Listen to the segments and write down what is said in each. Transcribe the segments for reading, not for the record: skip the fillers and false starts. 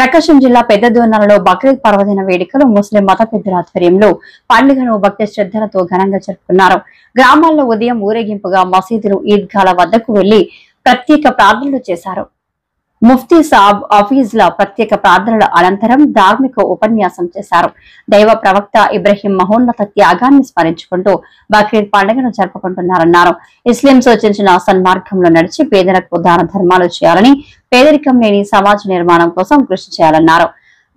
ప్రకాశం జిల్లా పెద్దదోర్నాలలో బక్రీద్ పర్వదిన వేడుకలు ముస్లిం మత పెద్దల ఆధ్వర్యంలో పండుగను భక్తి శ్రద్ధలతో ఘనంగా జరుపుకున్నారు. గ్రామాల్లో ఉదయం ఊరేగింపుగా మసీదులు, ఈద్గాల వద్దకు వెళ్లి ప్రత్యేక ప్రార్థనలు చేశారు. ముఫ్తీ సాబ్ ఆఫీజ్ల ప్రత్యేక ప్రార్థనల అనంతరం ధార్మిక ఉపన్యాసం చేశారు. దైవ ప్రవక్త ఇబ్రహీం మహోన్నత త్యాగాన్ని స్మరించుకుంటూ బక్రీద్ పండుగను జరుపుకుంటున్నారన్నారు. ఇస్లాం సూచించిన సన్మార్గంలో నడిచి పేదలకు దాన ధర్మాలు చేయాలని, పేదరికం లేని సమాజ నిర్మాణం కోసం కృషి చేయాలన్నారు.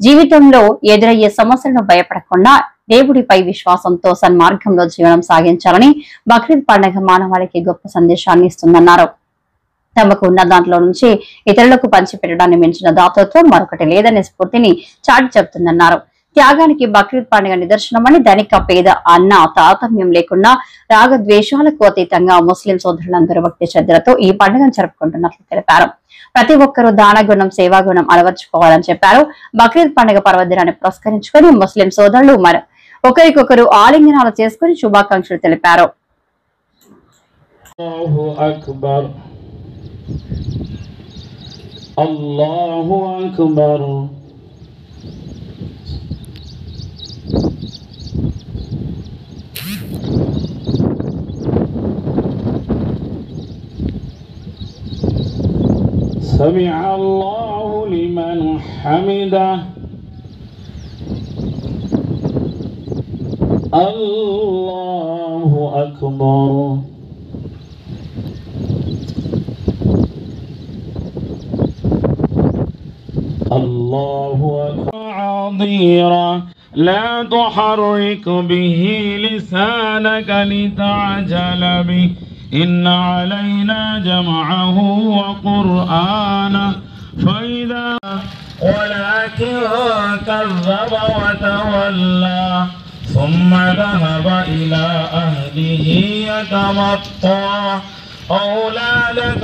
జీవితంలో ఎదురయ్యే సమస్యలను భయపడకుండా దేవుడిపై విశ్వాసంతో సన్మార్గంలో జీవనం సాగించాలని బక్రీద్ పండుగ మానవాళికి గొప్ప సందేశాన్ని ఇస్తుందన్నారు. తమకు ఉన్న దాంట్లో నుంచి ఇతరులకు పంచిపెట్టడాన్ని మించిన దాతృత్వం మరొకటి లేదనే స్ఫూర్తిని చాటి చెబుతుందన్నారు. త్యాగానికి బక్రీద్ పండుగ నిదర్శనమని, ధనిక పేద అన్న తారతమ్యం లేకుండా రాగద్వేషాలకు అతీతంగా ముస్లిం సోదరులందరూ భక్తి శ్రద్ధలతో ఈ పండుగను జరుపుకుంటున్నట్లు తెలిపారు. ప్రతి ఒక్కరూ దానగుణం, సేవాగుణం అలవర్చుకోవాలని చెప్పారు. బక్రీద్ పండుగ పర్వదినాన్ని పురస్కరించుకొని ముస్లిం సోదరులు ఒకరికొకరు ఆలింగనాలు చేసుకుని శుభాకాంక్షలు తెలిపారు. అల్లాహు అక్బర్. سمع الله لمن حمده. الله أكبر. الله أكبر. عظيرا لا تحرك به لسانك لتعجل به إن علينا جمعه وقرآنه فإذا ولكن كذب وتولى ثم ذهب إلى أهله يتمطى. أولى لك